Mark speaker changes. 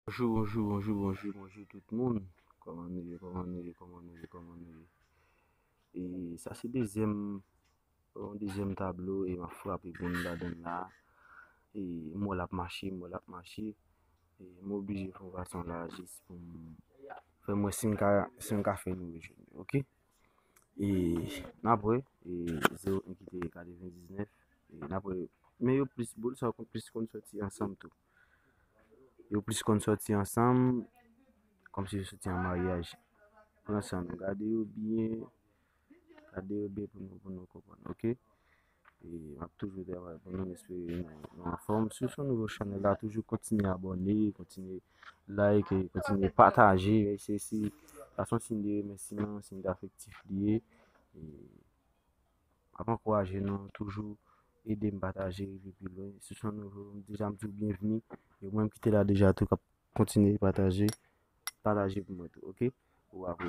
Speaker 1: Bonjour tout le monde. Et ça c'est deuxième tableau et m'a frappé pour nous la donne là. Et moi l'a marché. Et m'obligé faire façon là juste pour faire moi 5 café nous OK? Et après et 0 qui était 99 et après mais yo plus boule ça plus qu'on sorti ensemble tout. Yo plus qu'on sorti ensemble comme si c'était un mariage. Prends ça, nous gardez bien pour nous comprendre, ok? Et on a toujours travaillé pour nous espérer nous en forme. Sur ce nouveau channel là, toujours continuer à abonner, continuer like, continuer partager. C'est façon signe de remerciement, signe d'affectif lié. Et encourager nous toujours aider me partager et puis loin. Sur ce nouveau, déjà me bienvenue. Et moi qui était là déjà tout continuer à partager pour moi tout, ok? Ou après.